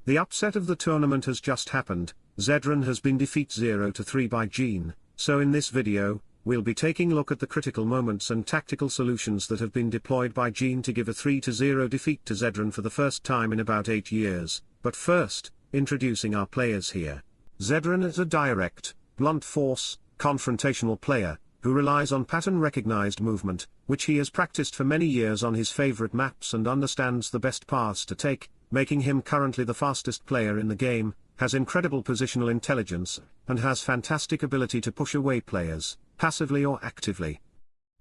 The upset of the tournament has just happened. Xedron has been defeated 0-3 by Gene, so in this video, we'll be taking a look at the critical moments and tactical solutions that have been deployed by Gene to give a 3-0 defeat to Xedron for the first time in about 8 years. But first, introducing our players here. Xedron is a direct, blunt force, confrontational player, who relies on pattern-recognized movement, which he has practiced for many years on his favorite maps and understands the best paths to take, making him currently the fastest player in the game, has incredible positional intelligence, and has fantastic ability to push away players, passively or actively.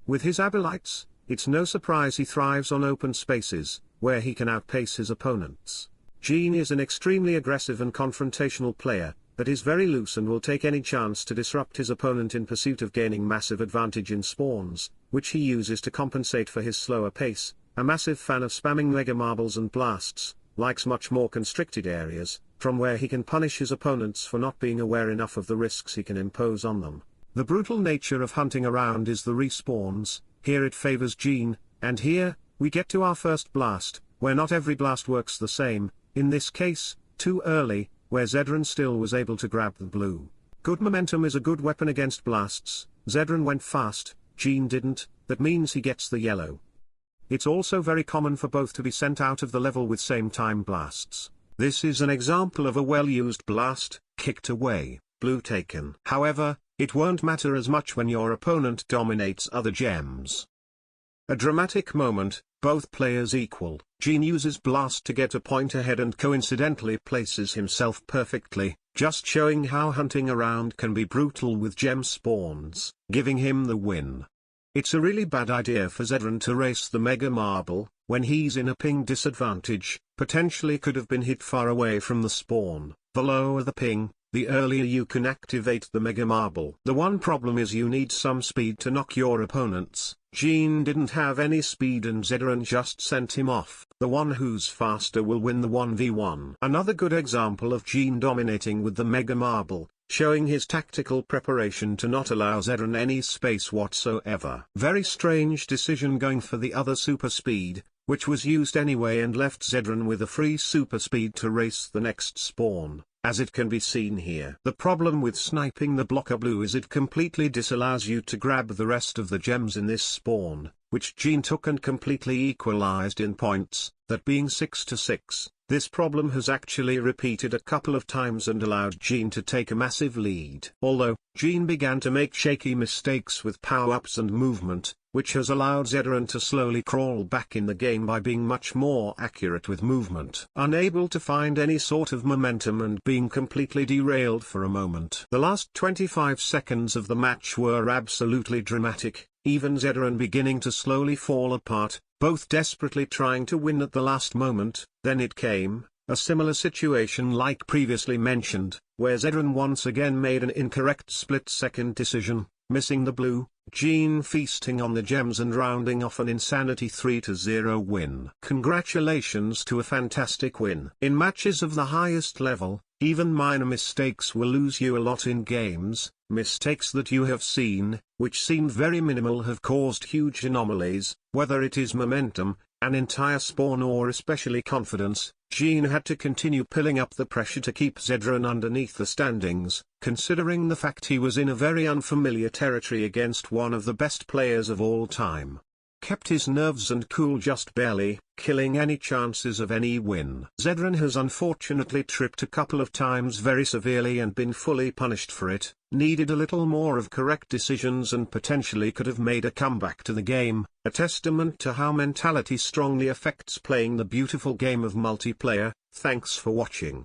With his abilities, it's no surprise he thrives on open spaces, where he can outpace his opponents. Gene is an extremely aggressive and confrontational player, that is very loose and will take any chance to disrupt his opponent in pursuit of gaining massive advantage in spawns, which he uses to compensate for his slower pace. A massive fan of spamming mega marbles and blasts, likes much more constricted areas, from where he can punish his opponents for not being aware enough of the risks he can impose on them. The brutal nature of hunting around is the respawns. Here it favors Gene, and here, we get to our first blast, where not every blast works the same, in this case, too early, where Xedron still was able to grab the blue. Good momentum is a good weapon against blasts. Xedron went fast, Gene didn't, that means he gets the yellow. It's also very common for both to be sent out of the level with same-time blasts. This is an example of a well-used blast, kicked away, blue taken. However, it won't matter as much when your opponent dominates other gems. A dramatic moment, both players equal. Gene uses blast to get a point ahead and coincidentally places himself perfectly, just showing how hunting around can be brutal with gem spawns, giving him the win. It's a really bad idea for Xedron to race the mega marble, when he's in a ping disadvantage, potentially could have been hit far away from the spawn. The lower the ping, the earlier you can activate the mega marble. The one problem is you need some speed to knock your opponents. Gene didn't have any speed and Xedron just sent him off. The one who's faster will win the 1v1. Another good example of Gene dominating with the mega marble, showing his tactical preparation to not allow Xedron any space whatsoever. Very strange decision going for the other super speed, which was used anyway and left Xedron with a free super speed to race the next spawn, as it can be seen here. The problem with sniping the blocker blue is it completely disallows you to grab the rest of the gems in this spawn, which Gene took and completely equalized in points, that being 6-6. This problem has actually repeated a couple of times and allowed Gene to take a massive lead. Although, Gene began to make shaky mistakes with power-ups and movement, which has allowed Xedron to slowly crawl back in the game by being much more accurate with movement. Unable to find any sort of momentum and being completely derailed for a moment. The last 25 seconds of the match were absolutely dramatic, even Xedron beginning to slowly fall apart, both desperately trying to win at the last moment. Then it came, a similar situation like previously mentioned, where Xedron once again made an incorrect split-second decision, missing the blue, Gene feasting on the gems and rounding off an insanity 3-0 win. Congratulations to a fantastic win. In matches of the highest level, even minor mistakes will lose you a lot in games. Mistakes that you have seen, which seemed very minimal, have caused huge anomalies, whether it is momentum, an entire spawn, or especially confidence. Gene had to continue piling up the pressure to keep Xedron underneath the standings, considering the fact he was in a very unfamiliar territory against one of the best players of all time. Kept his nerves and cool just barely, killing any chances of any win. Xedron has unfortunately tripped a couple of times very severely and been fully punished for it, needed a little more of correct decisions and potentially could have made a comeback to the game, a testament to how mentality strongly affects playing the beautiful game of multiplayer. Thanks for watching.